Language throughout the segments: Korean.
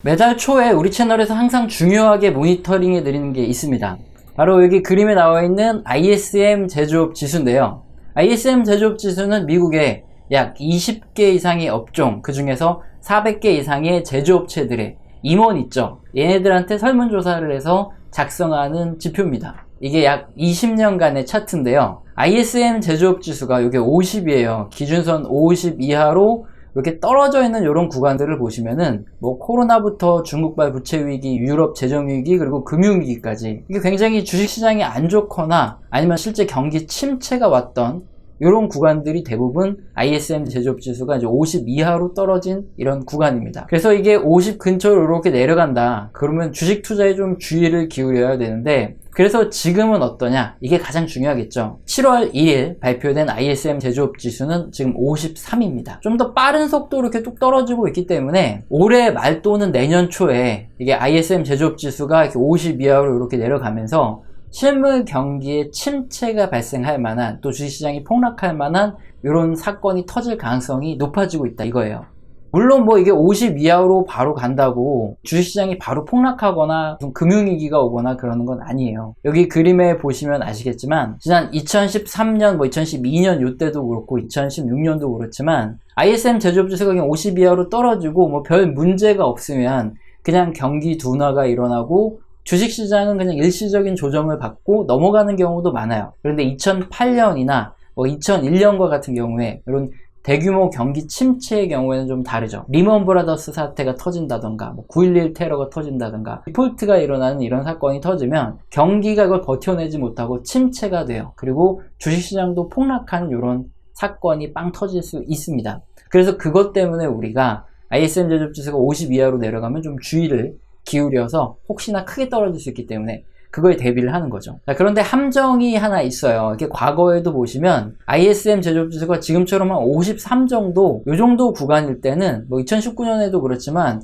매달 초에 우리 채널에서 항상 중요하게 모니터링해 드리는 게 있습니다. 바로 여기 그림에 나와 있는 ISM 제조업 지수인데요. ISM 제조업 지수는 미국의 약 20개 이상의 업종, 그 중에서 400개 이상의 제조업체들의 임원 있죠. 얘네들한테 설문조사를 해서 작성하는 지표입니다. 이게 약 20년간의 차트인데요. ISM 제조업 지수가 이게 50이에요. 기준선 50 이하로 이렇게 떨어져 있는 이런 구간들을 보시면은 뭐 코로나부터 중국발 부채위기, 유럽 재정위기, 그리고 금융위기까지 이게 굉장히 주식시장이 안 좋거나 아니면 실제 경기 침체가 왔던 이런 구간들이 대부분 ISM 제조업 지수가 이제 50 이하로 떨어진 이런 구간입니다. 그래서 이게 50 근처로 이렇게 내려간다. 그러면 주식 투자에 좀 주의를 기울여야 되는데, 그래서 지금은 어떠냐? 이게 가장 중요하겠죠. 7월 1일 발표된 ISM 제조업 지수는 지금 53입니다. 좀 더 빠른 속도로 이렇게 뚝 떨어지고 있기 때문에 올해 말 또는 내년 초에 이게 ISM 제조업 지수가 이렇게 50 이하로 이렇게 내려가면서 실물 경기에 침체가 발생할 만한, 또 주식시장이 폭락할 만한 이런 사건이 터질 가능성이 높아지고 있다 이거예요. 물론 뭐 이게 50 이하로 바로 간다고 주식시장이 바로 폭락하거나 무슨 금융위기가 오거나 그러는 건 아니에요. 여기 그림에 보시면 아시겠지만 지난 2013년, 뭐 2012년 이때도 그렇고 2016년도 그렇지만 ISM 제조업지수가 그냥 50 이하로 떨어지고 뭐 별 문제가 없으면 그냥 경기 둔화가 일어나고 주식시장은 그냥 일시적인 조정을 받고 넘어가는 경우도 많아요. 그런데 2008년이나 뭐 2001년과 같은 경우에 이런 대규모 경기 침체의 경우에는 좀 다르죠. 리먼 브라더스 사태가 터진다던가, 뭐 9.11 테러가 터진다던가, 디폴트가 일어나는 이런 사건이 터지면 경기가 이걸 버텨내지 못하고 침체가 돼요. 그리고 주식시장도 폭락하는 이런 사건이 빵 터질 수 있습니다. 그래서 그것 때문에 우리가 ISM 제조업지수가 50 이하로 내려가면 좀 주의를 기울여서 혹시나 크게 떨어질 수 있기 때문에 그거에 대비를 하는 거죠. 자, 그런데 함정이 하나 있어요. 이렇게 과거에도 보시면 ISM 제조업지수가 지금처럼 한 53 정도, 요 정도 구간일 때는 뭐 2019년에도 그렇지만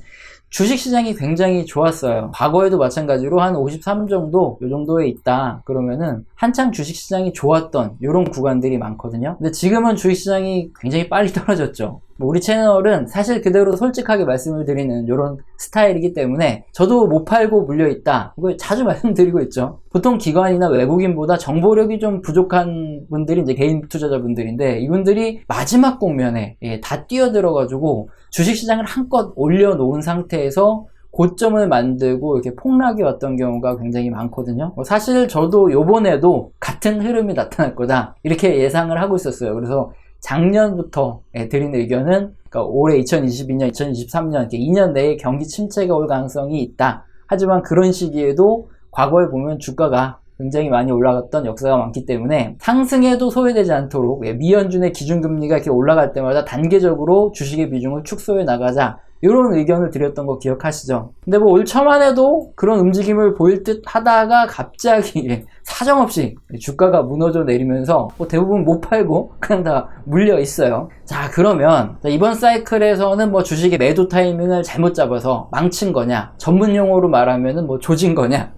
주식시장이 굉장히 좋았어요. 과거에도 마찬가지로 한 53 정도, 요 정도에 있다 그러면은 한창 주식시장이 좋았던 이런 구간들이 많거든요. 근데 지금은 주식시장이 굉장히 빨리 떨어졌죠. 우리 채널은 사실 그대로 솔직하게 말씀을 드리는 이런 스타일이기 때문에 저도 못 팔고 물려있다, 이걸 자주 말씀드리고 있죠. 보통 기관이나 외국인보다 정보력이 좀 부족한 분들이 이제 개인 투자자분들인데, 이분들이 마지막 국면에 다 뛰어들어가지고 주식시장을 한껏 올려놓은 상태에서 고점을 만들고 이렇게 폭락이 왔던 경우가 굉장히 많거든요. 사실 저도 요번에도 같은 흐름이 나타날 거다 이렇게 예상을 하고 있었어요. 그래서 작년부터 드린 의견은, 그러니까 올해 2022년, 2023년 이렇게 2년 내에 경기 침체가 올 가능성이 있다. 하지만 그런 시기에도 과거에 보면 주가가 굉장히 많이 올라갔던 역사가 많기 때문에 상승에도 소외되지 않도록 미연준의 기준금리가 이렇게 올라갈 때마다 단계적으로 주식의 비중을 축소해 나가자, 이런 의견을 드렸던 거 기억하시죠? 근데 뭐 올 초만 해도 그런 움직임을 보일 듯 하다가 갑자기 사정없이 주가가 무너져 내리면서 뭐 대부분 못 팔고 그냥 다 물려 있어요. 자, 그러면 이번 사이클에서는 뭐 주식의 매도 타이밍을 잘못 잡아서 망친 거냐, 전문 용어로 말하면은 뭐 조진 거냐,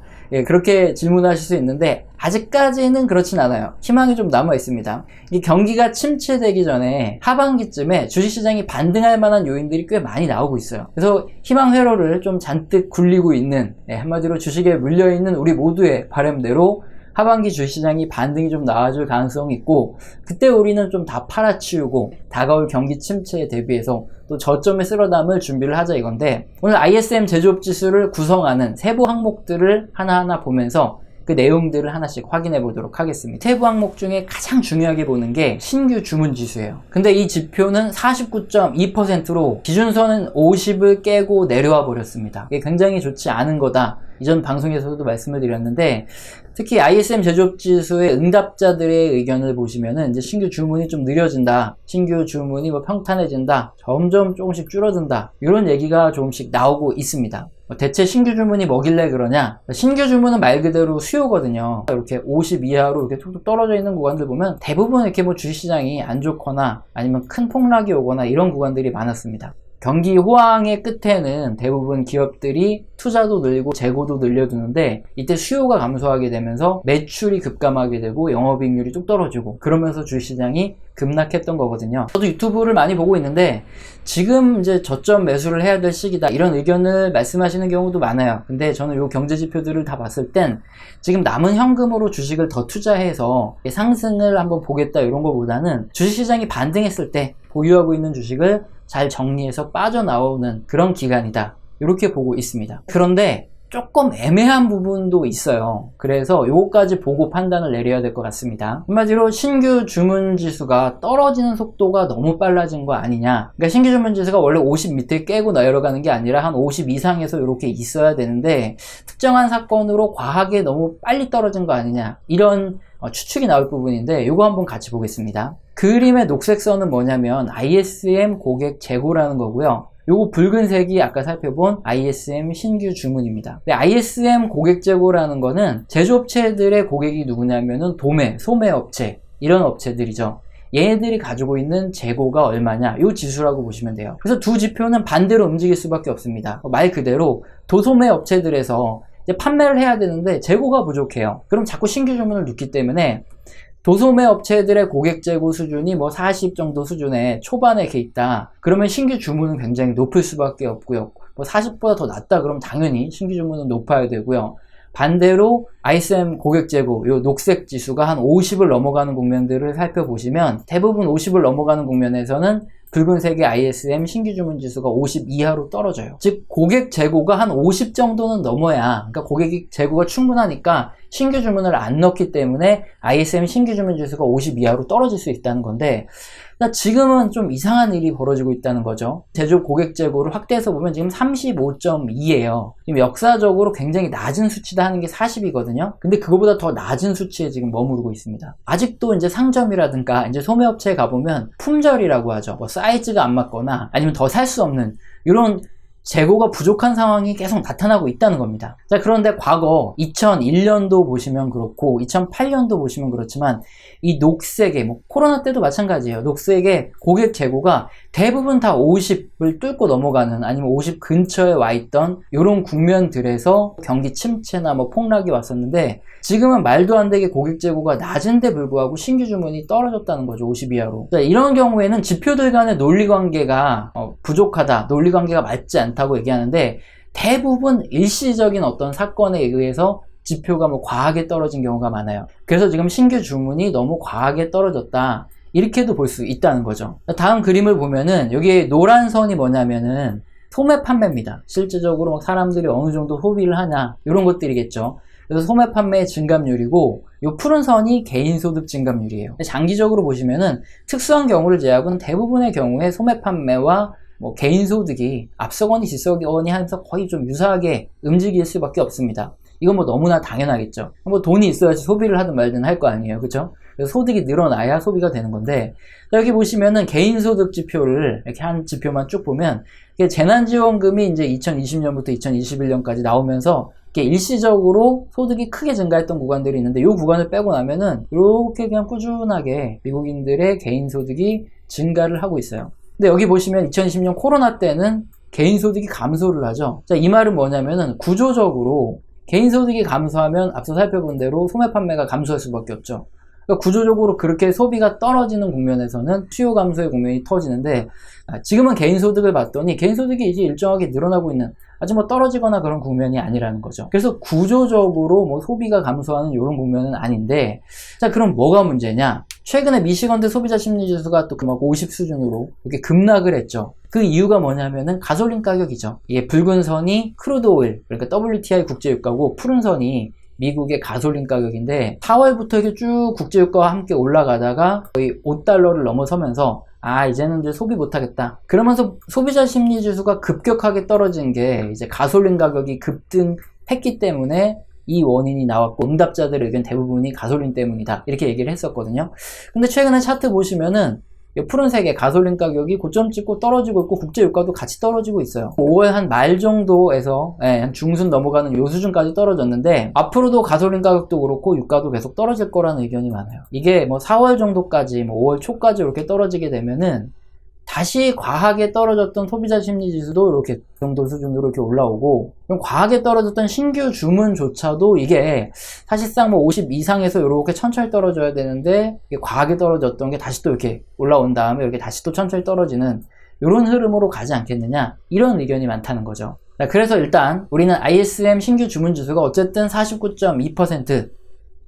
그렇게 질문하실 수 있는데 아직까지는 그렇진 않아요. 희망이 좀 남아 있습니다. 이 경기가 침체되기 전에 하반기쯤에 주식시장이 반등할 만한 요인들이 꽤 많이 나오고 있어요. 그래서 희망 회로를 좀 잔뜩 굴리고 있는, 한마디로 주식에 물려있는 우리 모두의 바람대로 하반기 주식시장이 반등이 좀 나와줄 가능성이 있고, 그때 우리는 좀 다 팔아치우고 다가올 경기 침체에 대비해서 또 저점에 쓸어 담을 준비를 하자 이건데, 오늘 ISM 제조업 지수를 구성하는 세부 항목들을 하나하나 보면서 그 내용들을 하나씩 확인해 보도록 하겠습니다. 세부 항목 중에 가장 중요하게 보는 게 신규 주문 지수예요. 근데 이 지표는 49.2%로 기준선은 50을 깨고 내려와 버렸습니다. 이게 굉장히 좋지 않은 거다. 이전 방송에서도 말씀을 드렸는데, 특히 ISM 제조업 지수의 응답자들의 의견을 보시면은 이제 신규 주문이 좀 느려진다, 신규 주문이 뭐 평탄해진다, 점점 조금씩 줄어든다, 이런 얘기가 조금씩 나오고 있습니다. 대체 신규 주문이 뭐길래 그러냐? 신규 주문은 말 그대로 수요거든요. 이렇게 50 이하로 이렇게 툭툭 떨어져 있는 구간들 보면 대부분 이렇게 뭐 주식시장이 안 좋거나 아니면 큰 폭락이 오거나 이런 구간들이 많았습니다. 경기 호황의 끝에는 대부분 기업들이 투자도 늘리고 재고도 늘려두는데 이때 수요가 감소하게 되면서 매출이 급감하게 되고 영업이익률이 뚝 떨어지고 그러면서 주식시장이 급락했던 거거든요. 저도 유튜브를 많이 보고 있는데 지금 이제 저점 매수를 해야 될 시기다 이런 의견을 말씀하시는 경우도 많아요. 근데 저는 요 경제지표들을 다 봤을 땐 지금 남은 현금으로 주식을 더 투자해서 상승을 한번 보겠다 이런 거보다는 주식시장이 반등했을 때 보유하고 있는 주식을 잘 정리해서 빠져나오는 그런 기간이다 이렇게 보고 있습니다. 그런데 조금 애매한 부분도 있어요. 그래서 요거까지 보고 판단을 내려야 될 것 같습니다. 한마디로 신규 주문 지수가 떨어지는 속도가 너무 빨라진 거 아니냐. 그러니까 신규 주문 지수가 원래 50 밑에 깨고 내려가는 게 아니라 한 50 이상에서 이렇게 있어야 되는데 특정한 사건으로 과하게 너무 빨리 떨어진 거 아니냐. 이런 추측이 나올 부분인데 요거 한번 같이 보겠습니다. 그림의 녹색 선은 뭐냐면 ISM 고객 재고라는 거고요. 요거 붉은색이 아까 살펴본 ISM 신규 주문입니다. ISM 고객 재고라는 거는 제조업체들의 고객이 누구냐면은 도매, 소매업체 이런 업체들이죠. 얘네들이 가지고 있는 재고가 얼마냐 요 지수라고 보시면 돼요. 그래서 두 지표는 반대로 움직일 수밖에 없습니다. 말 그대로 도소매 업체들에서 이제 판매를 해야 되는데 재고가 부족해요. 그럼 자꾸 신규 주문을 넣기 때문에 도소매 업체들의 고객 재고 수준이 뭐 40 정도 수준에 초반에 이렇게 있다. 그러면 신규 주문은 굉장히 높을 수밖에 없고요. 뭐 40보다 더 낮다 그러면 당연히 신규 주문은 높아야 되고요. 반대로 ISM 고객 재고 요 녹색 지수가 한 50을 넘어가는 국면들을 살펴보시면 대부분 50을 넘어가는 국면에서는 붉은색의 ISM 신규 주문 지수가 50 이하로 떨어져요. 즉 고객 재고가 한 50 정도는 넘어야, 그러니까 고객 재고가 충분하니까 신규 주문을 안 넣기 때문에 ISM 신규 주문 지수가 50 이하로 떨어질 수 있다는 건데 지금은 좀 이상한 일이 벌어지고 있다는 거죠. 제조업 고객 재고를 확대해서 보면 지금 35.2예요. 지금 역사적으로 굉장히 낮은 수치다 하는 게 40이거든요. 근데 그거보다 더 낮은 수치에 지금 머무르고 있습니다. 아직도 이제 상점이라든가 이제 소매업체에 가보면 품절이라고 하죠. 뭐 사이즈가 안 맞거나 아니면 더 살 수 없는 이런 재고가 부족한 상황이 계속 나타나고 있다는 겁니다. 자, 그런데 과거 2001년도 보시면 그렇고 2008년도 보시면 그렇지만 이 녹색의 뭐 코로나 때도 마찬가지예요. 녹색의 고객 재고가 대부분 다 50을 뚫고 넘어가는 아니면 50 근처에 와 있던 이런 국면들에서 경기 침체나 뭐 폭락이 왔었는데 지금은 말도 안 되게 고객 재고가 낮은데 불구하고 신규 주문이 떨어졌다는 거죠. 50 이하로. 자, 이런 경우에는 지표들 간의 논리관계가 부족하다, 논리관계가 맞지 않다고 얘기하는데 대부분 일시적인 어떤 사건에 의해서 지표가 뭐 과하게 떨어진 경우가 많아요. 그래서 지금 신규 주문이 너무 과하게 떨어졌다 이렇게도 볼 수 있다는 거죠. 다음 그림을 보면은 여기에 노란 선이 뭐냐면은 소매 판매입니다. 실질적으로 막 사람들이 어느 정도 소비를 하냐 이런 것들이겠죠. 그래서 소매 판매의 증감률이고 이 푸른 선이 개인소득 증감률이에요. 장기적으로 보시면은 특수한 경우를 제외하고는 대부분의 경우에 소매 판매와 뭐 개인소득이 앞서거니 뒤서거니 하면서 거의 좀 유사하게 움직일 수밖에 없습니다. 이건 뭐 너무나 당연하겠죠. 뭐 돈이 있어야지 소비를 하든 말든 할 거 아니에요. 그렇죠? 그래서 소득이 늘어나야 소비가 되는 건데 여기 보시면은 개인소득 지표를 이렇게 한 지표만 쭉 보면 재난지원금이 이제 2020년부터 2021년까지 나오면서 일시적으로 소득이 크게 증가했던 구간들이 있는데 이 구간을 빼고 나면은 이렇게 그냥 꾸준하게 미국인들의 개인소득이 증가를 하고 있어요. 근데 여기 보시면 2020년 코로나 때는 개인소득이 감소를 하죠. 자, 이 말은 뭐냐면은 구조적으로 개인소득이 감소하면 앞서 살펴본 대로 소매 판매가 감소할 수밖에 없죠. 그러니까 구조적으로 그렇게 소비가 떨어지는 국면에서는 수요 감소의 국면이 터지는데 지금은 개인소득을 봤더니 개인소득이 이제 일정하게 늘어나고 있는 아주 뭐 떨어지거나 그런 국면이 아니라는 거죠. 그래서 구조적으로 뭐 소비가 감소하는 이런 국면은 아닌데 자, 그럼 뭐가 문제냐? 최근에 미시건대 소비자 심리지수가 또 막 50 수준으로 이렇게 급락을 했죠. 그 이유가 뭐냐면은 가솔린 가격이죠. 이게 붉은 선이 크루드 오일, 그러니까 WTI 국제유가고 푸른 선이 미국의 가솔린 가격인데 4월부터 이렇게 쭉 국제유가와 함께 올라가다가 거의 5달러를 넘어서면서 이제는 이제 소비 못하겠다. 그러면서 소비자 심리지수가 급격하게 떨어진 게 이제 가솔린 가격이 급등했기 때문에 이 원인이 나왔고 응답자들의 의견 대부분이 가솔린 때문이다 이렇게 얘기를 했었거든요. 근데 최근에 차트 보시면은 푸른색의 가솔린 가격이 고점 찍고 떨어지고 있고 국제유가도 같이 떨어지고 있어요. 5월 한 말 정도에서 한 중순 넘어가는 요 수준까지 떨어졌는데 앞으로도 가솔린 가격도 그렇고 유가도 계속 떨어질 거라는 의견이 많아요. 이게 뭐 4월 정도까지 뭐 5월 초까지 이렇게 떨어지게 되면은 다시 과하게 떨어졌던 소비자 심리 지수도 이렇게 그 정도 수준으로 이렇게 올라오고, 그럼 과하게 떨어졌던 신규 주문조차도 이게 사실상 뭐 50 이상에서 이렇게 천천히 떨어져야 되는데, 이게 과하게 떨어졌던 게 다시 또 이렇게 올라온 다음에 이렇게 다시 또 천천히 떨어지는 이런 흐름으로 가지 않겠느냐, 이런 의견이 많다는 거죠. 자, 그래서 일단 우리는 ISM 신규 주문 지수가 어쨌든 49.2%,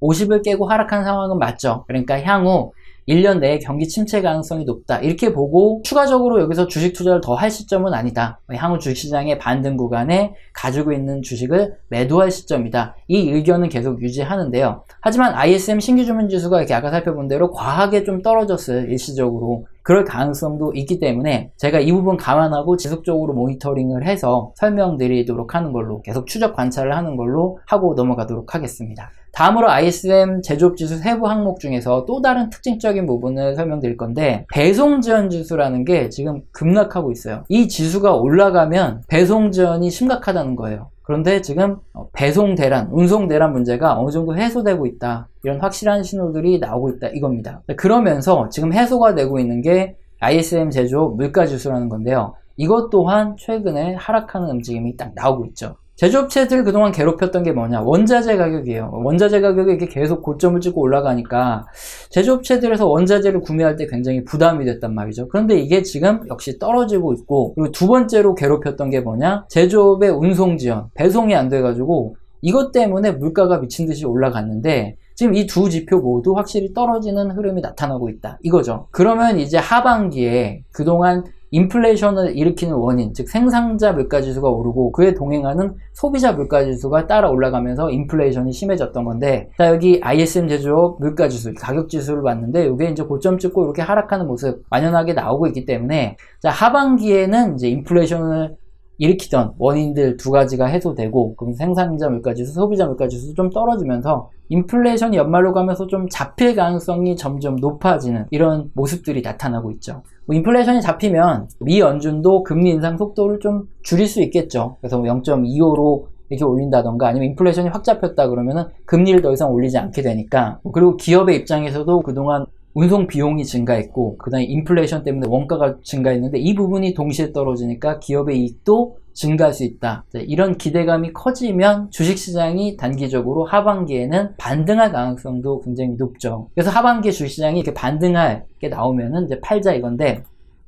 50을 깨고 하락한 상황은 맞죠. 그러니까 향후 1년 내에 경기 침체 가능성이 높다, 이렇게 보고 추가적으로 여기서 주식 투자를 더 할 시점은 아니다, 향후 주식시장의 반등 구간에 가지고 있는 주식을 매도할 시점이다, 이 의견은 계속 유지하는데요. 하지만 ISM 신규 주문 지수가 이렇게 아까 살펴본 대로 과하게 좀 떨어졌을, 일시적으로 그럴 가능성도 있기 때문에 제가 이 부분 감안하고 지속적으로 모니터링을 해서 설명드리도록 하는 걸로, 계속 추적 관찰을 하는 걸로 하고 넘어가도록 하겠습니다. 다음으로 ISM 제조업 지수 세부 항목 중에서 또 다른 특징적인 부분을 설명드릴 건데, 배송 지연 지수라는 게 지금 급락하고 있어요. 이 지수가 올라가면 배송 지연이 심각하다는 거예요. 그런데 지금 배송 대란, 운송 대란 문제가 어느 정도 해소되고 있다, 이런 확실한 신호들이 나오고 있다, 이겁니다. 그러면서 지금 해소가 되고 있는 게 ISM 제조업 물가 지수라는 건데요. 이것 또한 최근에 하락하는 움직임이 딱 나오고 있죠. 제조업체들 그동안 괴롭혔던 게 뭐냐? 원자재 가격이에요. 원자재 가격이 이렇게 계속 고점을 찍고 올라가니까 제조업체들에서 원자재를 구매할 때 굉장히 부담이 됐단 말이죠. 그런데 이게 지금 역시 떨어지고 있고, 그리고 두 번째로 괴롭혔던 게 뭐냐? 제조업의 운송 지연, 배송이 안 돼가지고 이것 때문에 물가가 미친 듯이 올라갔는데, 지금 이 두 지표 모두 확실히 떨어지는 흐름이 나타나고 있다, 이거죠. 그러면 이제 하반기에 그동안 인플레이션을 일으키는 원인, 즉 생산자 물가지수가 오르고 그에 동행하는 소비자 물가지수가 따라 올라가면서 인플레이션이 심해졌던 건데, 자, 여기 ISM 제조업 물가지수, 가격지수를 봤는데 이게 이제 고점 찍고 이렇게 하락하는 모습 만연하게 나오고 있기 때문에, 자, 하반기에는 이제 인플레이션을 일으키던 원인들 두 가지가 해소되고, 그럼 생산자 물가지수, 소비자 물가지수 좀 떨어지면서 인플레이션이 연말로 가면서 좀 잡힐 가능성이 점점 높아지는 이런 모습들이 나타나고 있죠. 인플레이션이 잡히면 미 연준도 금리 인상 속도를 좀 줄일 수 있겠죠. 그래서 0.25로 이렇게 올린다던가, 아니면 인플레이션이 확 잡혔다 그러면은 금리를 더 이상 올리지 않게 되니까. 그리고 기업의 입장에서도 그동안 운송 비용이 증가했고, 그 다음에 인플레이션 때문에 원가가 증가했는데 이 부분이 동시에 떨어지니까 기업의 이익도 증가할 수 있다. 이런 기대감이 커지면 주식시장이 단기적으로 하반기에는 반등할 가능성도 굉장히 높죠. 그래서 하반기 주식시장이 이렇게 반등할 게 나오면은 이제 팔자, 이건데,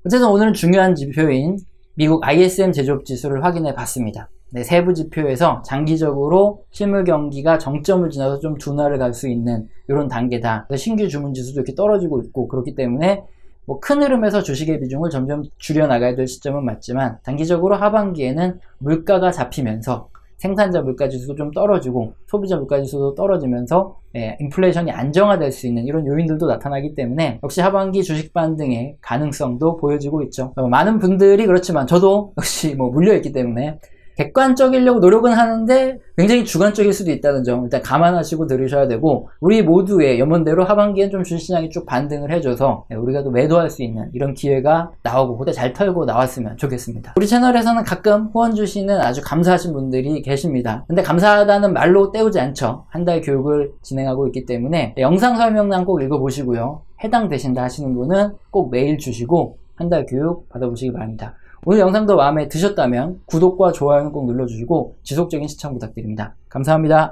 어쨌든 오늘은 중요한 지표인 미국 ISM 제조업 지수를 확인해 봤습니다. 네, 세부 지표에서 장기적으로 실물 경기가 정점을 지나서 좀 둔화를 갈 수 있는 이런 단계다. 신규 주문 지수도 이렇게 떨어지고 있고, 그렇기 때문에 뭐 큰 흐름에서 주식의 비중을 점점 줄여나가야 될 시점은 맞지만, 단기적으로 하반기에는 물가가 잡히면서 생산자 물가지수도 좀 떨어지고 소비자 물가지수도 떨어지면서 인플레이션이 안정화될 수 있는 이런 요인들도 나타나기 때문에 역시 하반기 주식 반등의 가능성도 보여지고 있죠. 많은 분들이 그렇지만 저도 역시 뭐 물려있기 때문에 객관적이려고 노력은 하는데 굉장히 주관적일 수도 있다는 점 일단 감안하시고 들으셔야 되고, 우리 모두의 염원대로 하반기엔 좀 주식시장이 쭉 반등을 해줘서 우리가 또 매도할 수 있는 이런 기회가 나오고 그때 잘 털고 나왔으면 좋겠습니다. 우리 채널에서는 가끔 후원 주시는 아주 감사하신 분들이 계십니다. 근데 감사하다는 말로 때우지 않죠. 한 달 교육을 진행하고 있기 때문에 영상 설명란 꼭 읽어보시고요. 해당되신다 하시는 분은 꼭 메일 주시고 한 달 교육 받아보시기 바랍니다. 오늘 영상도 마음에 드셨다면 구독과 좋아요는 꼭 눌러주시고 지속적인 시청 부탁드립니다. 감사합니다.